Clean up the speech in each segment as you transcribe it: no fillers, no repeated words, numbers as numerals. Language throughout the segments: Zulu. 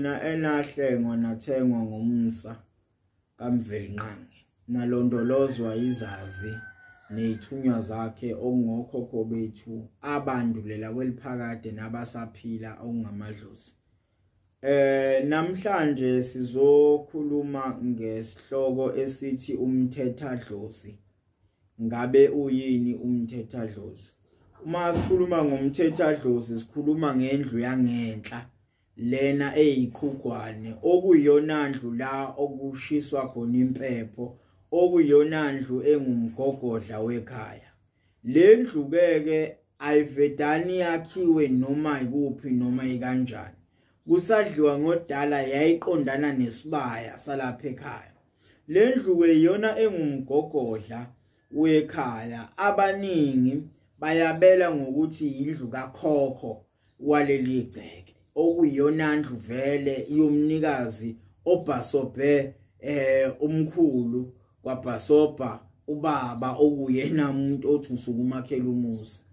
yena enahlengwa nathengwa ngomsa kaMvelinqangi nalondolozwa izazi nezithunywa zakhe okungokhokho bethu abandulela kweliphakade nabasaphila okungamadlozi. Namhlanje sizokhuluma ngesihloko esithi Umthetha'Dlozi. Ngabe uyini Umthetha'Dlozi? Uma sikhuluma ngomthetha'Dlozi sikhuluma ngendlu yangenhla lena eyiqhugwane okuyiyona ndlu la okushiswa khona impepho okuyiyona ndlu engumgogodla wekhaya. Le ndlu ke ayivedani yakhiwe noma ikuphi noma ikanjani. Kusadliwa ngodala yayiqondana nesibaya salapha ekhaya. Le ndlu ke iyona engumgogodla wekhaya. Abaningi bayabela ngokuthi indlu kakhokho waleli gceke okuyiyona ndlu vele yomnikazi obhasobhe umkhulu kwabhasobha ubaba okuyena umuntu othi usuku umakhela umuzi.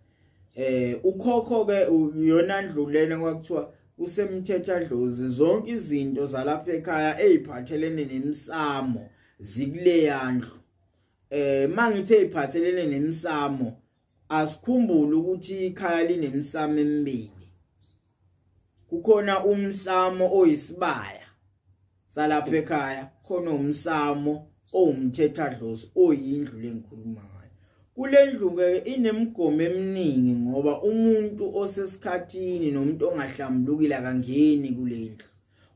Ukhokho ke uyona ndlu lena kwakuthiwa usemthetha'Dlozi. Zonke izinto zalapha ekhaya eziphathelene nemsamo zikuleya ndlu. Mangithe eziphathelene nemsamo asikhumbule ukuthi ikhaya linemsamo emibili. Kukhona umsamo oyisibaya salapha ekhaya, khona umsamo owumthetha'Dlozi oyindlu lengikhuluma ngayo. Kule ndlu ke inemigomo eminingi ngoba umuntu osesikhathini nomuntu ongahlambulukile akangeni kule ndlu.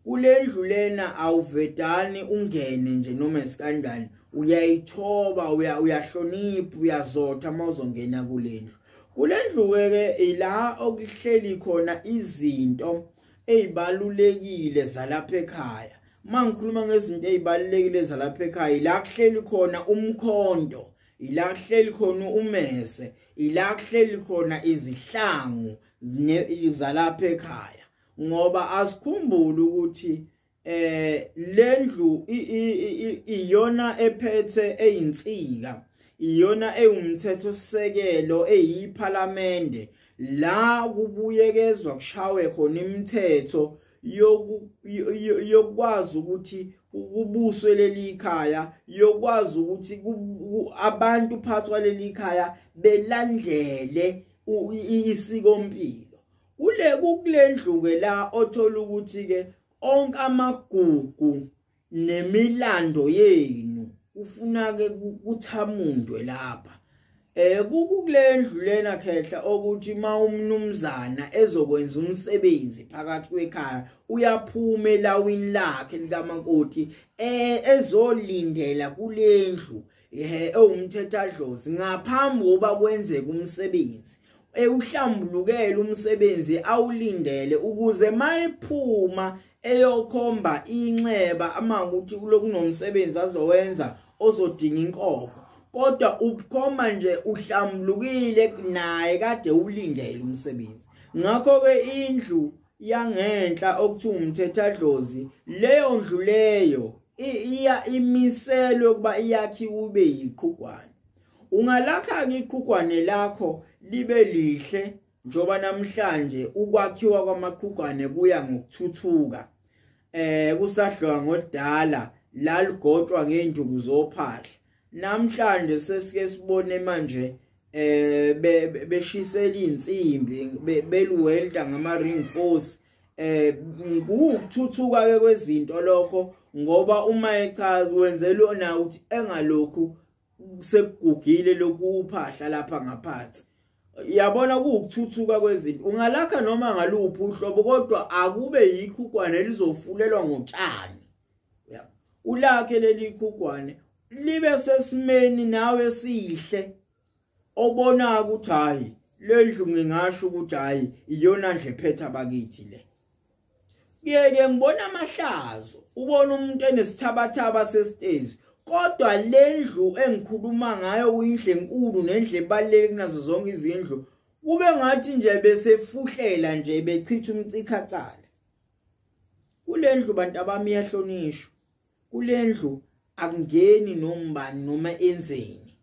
Kule ndlu lena awuvedani ungene nje noma isikanjani, uyayithoba, uyahlonipha, uyazotha mawuzongena kule ndlu. Kule ndlu ke ila okuhleli khona izinto ezibalulekile zalapha ekhaya. Mangikhuluma ngezinto ezibalulekile zalapha ekhaya, ila kuhleli khona umkhonto, ila kuhleli khona umese, ila kuhleli khona izihlangu zalapha ekhaya. Ngoba asikhumbule ukuthi lendlu iyona ephethe eyinsika, iyona ewumthetho sisekelo eyiphalamende la kubuyekezwa kushawe khona imithetho yokwazi ukuthi kubuswe leli khaya, yokwazi ukuthi abantu phansi kwaleli khaya belandele isikompilo. Kule ndlu ke la othola ukuthi ke onke amagugu nemilando yenu ufuna ke kuthamundwe lapha. Kule ndlu lena khehla ukuthi umnumzana ezokwenza umsebenzi phakathi kwekhaya uyaphuma elawini lakhe likamakoti ezolindela kule ndlu ewumthetha'Dlozi ngaphambi kokuba kwenzeke umsebenzi. Uhlambulukele umsebenzi awulindele ukuze mayiphuma eyokhomba inxeba amangukuthi kunokumsebenzi azowenza ozodinga inkomo. Kodwa ubukhoma nje uhlambulukile naye kade ulindele umsebenzi. Ngakho ke indlu yangenhla okuthiwa Umthetha'Dlozi, leyo ndlu leyo imiselwe ukuba iyakhiwe ube yiqhugwane. Ungalakha ke iqhugwane lakho libe lihle njoba namhlanje ukwakhiwa kwamaqhugwane kuya ngokuthuthuka. Kusadliwa ngodala laligotshwa ngenduku zophahla. Namhlanje sesike sibone manje beshisela insimbi beluwelda ngama reinforce. Ukuthuthuka ke kwezinto lokho ngoba uma echaza wenzela na ukuthi engalokhu sekugugile lokhu uphahla lapha ngaphansi. Yabona ukuthuthuka kwezinto. Ungalakha noma ngaluphi uhlobo kodwa akube yiqhugwane elizofulelwa ngotshani. Ulakhe leli qhugwane libe sesimeni nawe sihle obona ukuthi hayi lendlu ngingasho ukuthi hayi iyona nje phethe abakithi le. Ngeke ngibona amahlazo, ubona umuntu enesithabathaba sesitezi, kodwa lendlu engikhuluma ngayo kuyindlu enkulu nendlu ebaluleke kunazo zonke izindlu, kube ngathi nje besefuhlela nje bechitha umchithacala. Kulendlu bantu abami yahlonishwa. Kulendlu akungeni nombani noma enzeni.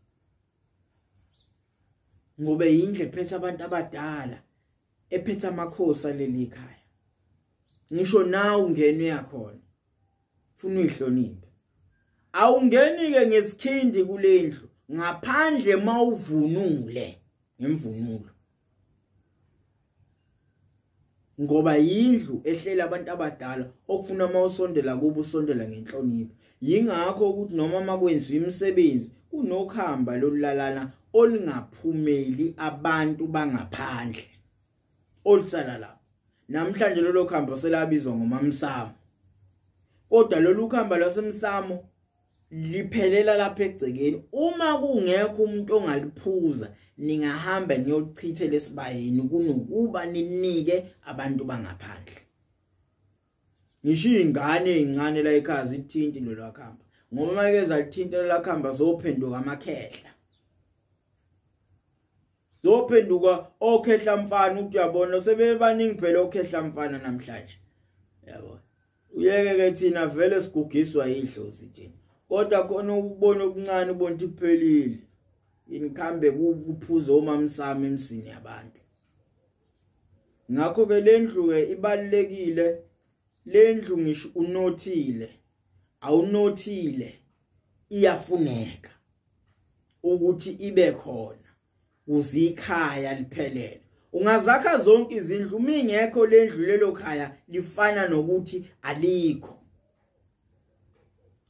Ngobe indlu ephethe abantu abadala, ephethe amakhosi aleli khaya. ngisho nawe ungene yakhona ufuna uyihloniphe awungeni ke ngesikhindi kulendlu ngaphandle mawuvunule ngemvunulo ngoba yindlu ehlela abantu abadala okufuna mawusondela kubo usondela ngenhlonipho yingakho ukuthi noma makwenziwa imisebenzi kunokhamba lokulalana olingaphumeli abantu bangaphandle olisala lapho namhlanje lolo khamba selabizwa ngomamsamo kodwa lolu khamba lwasemsamo liphelela lapha egcekeni uma kungekho umuntu ongaliphuza ningahamba niyochithela esibayeni kunokuba ninike abantu bangaphandle ngisho ingane ezincane la ekhaya zithinti lolu khamba ngoba make zalithinta lolu khamba zophenduka amakhehla zophenduka okhehla mfana ukuthi uyabona sebebaningi phela okhehla mfana namhlanje yabo uyeke ke thina vele sigugiswa idlozi thina kodwa khona ukubona okuncane ubonto kuphelile inikhambe kuphuza omamsami emsini yabantu ngakho ke lendlu ke ibalulekile lendlu ngisho unothile awunothile iyafuneka ukuthi ibe khona uzikhaya liphelele ungazakha zonke izindlu mingekho lendlu lelo khaya lifana nokuthi alikho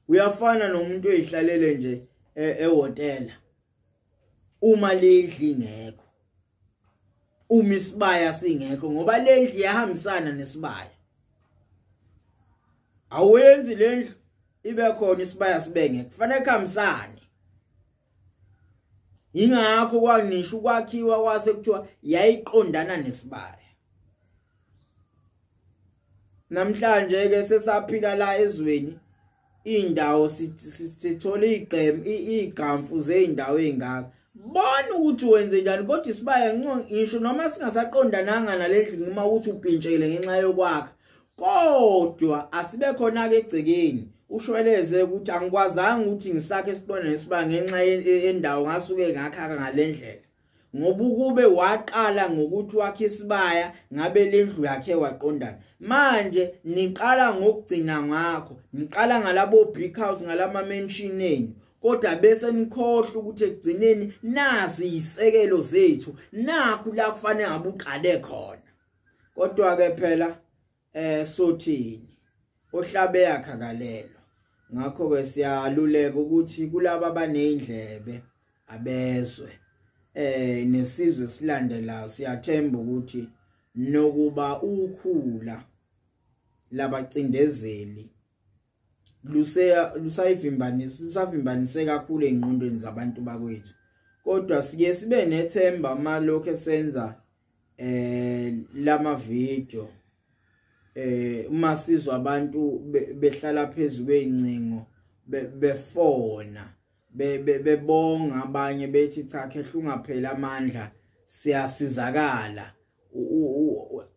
uyafana nomuntu oyihlalele nje ehotela uma lendlu ingekho uma isibaya singekho ngoba lendlu iyahambisana nesibaya awenzi lendlu ibe khona isibaya sibenge kufanele kuhambisane ingakho kwanisho ukwakhiwa kwase kuthiwa yayiqondana nesibaya namhlanje ke sesaphila la ezweni indawo sithola igqamfu zeindawo ezingaka bona ukuthi wenze njani kodwa isibaya ngisho noma singasaqondananga nalendlu noma ukuthi upintshele ngenxa yokwakha kodwa asibe khona ke egcekeni ushweleze ukuthi angikwazanga ukuthi ngisakhe isiqonda nesibaya ngenxa yendawo ngasuke ngakhaka ngalendlela ngoba ukube waqala ngokuthi wakhe isibaya ngabe lendlu yakhe waqondana manje niqala ngokugcina ngakho niqala ngalabo brick house ngalama mansioneni kodwa bese nikhohle ukuthi ekugcineni nazi isekelo zethu nakho la kufanele ngabe uqale khona kodwa ke phela sothini ohlabe yakhakalelo ngakho ke siyaluleka ukuthi kulabo abanezindlebe abezwe nesizwe silandelayo siyathemba ukuthi nokuba ukhula labacindezeli lusayivimbanise kakhulu engqondweni zabantu bakwethu kodwa sike sibe nethemba malokho esenza lama video uma sizwa abantu behlala phezulu kweincingo befona bebonga abanye bethi cha kehlunga phela amandla siyasizakala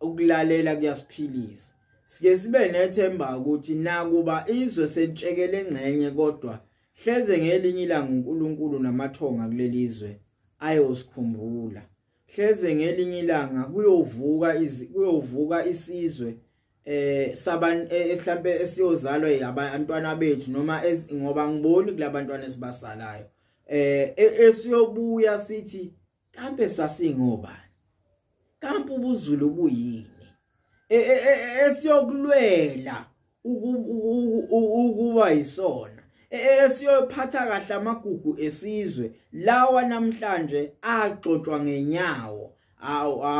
ukulalela kuyasiphilisa sike sibe nethemba ukuthi nakuba izwe selitshekele engcenye kodwa hleze ngelinye ilanga uNkulunkulu namathonga kulelizwe ayosikhumbula hleze ngelinye ilanga kuyovuka isizwe mhlambe esiyozalwa yabantwana bethu noma ngoba ngiboni kulabantwana esibasalayo esiyobuya sithi kambe sasingobani kambe ubuzulu buyini esiyokulwela ukuba yisona esiyophatha kahle amagugu esizwe lawa namhlanje axoxwa ngenyawo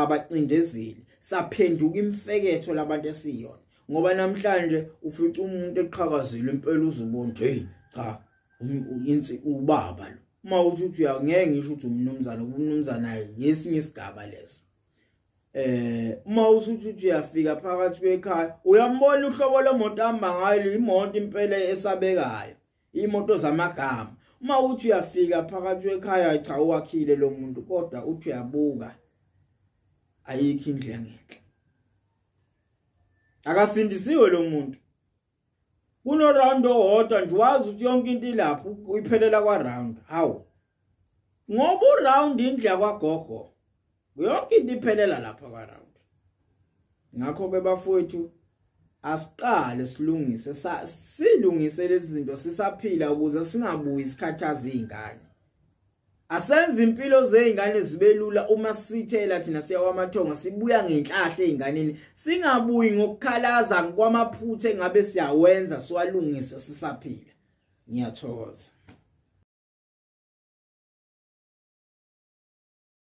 abacindezeli saphenduka imfeketho labantu esiyona ngoba namhlanje ufica umuntu eqhakazile impela uzubona hey cha insi ubaba lo uma uthi ngeke ngisho ukuthi umnumzana yesinye isigaba leso uma usuthi uyafika phakathi kwekhaya uyambona uhlobo lemoto amba ngayo imoto impela esabekayo imoto zamagama uma uthi uyafika phakathi kwekhaya cha uwakhile lo muntu kodwa uthi uyabuka ayikho indlela ngenhla akasindisiwe lo muntu kuno round owodwa nje wazi ukuthi yonke into ilapho uyiphelela kwa round hawu ngoba uround indlela kwagogo yonke into iphelela lapha kwa round ngakho ke bafowethu asiqale silungise silungise lezi zinto sisaphila ukuze singabuyi isikhathaza izingane. Asenze impilo zeingane zibe lula uma sithela thina siya kwamathonga sibuya ngenhlahla einganeni singabuyi ngokukhalaza kwamaphutha engabe siyawenza siwalungise sisaphila. Ngiyathokoza.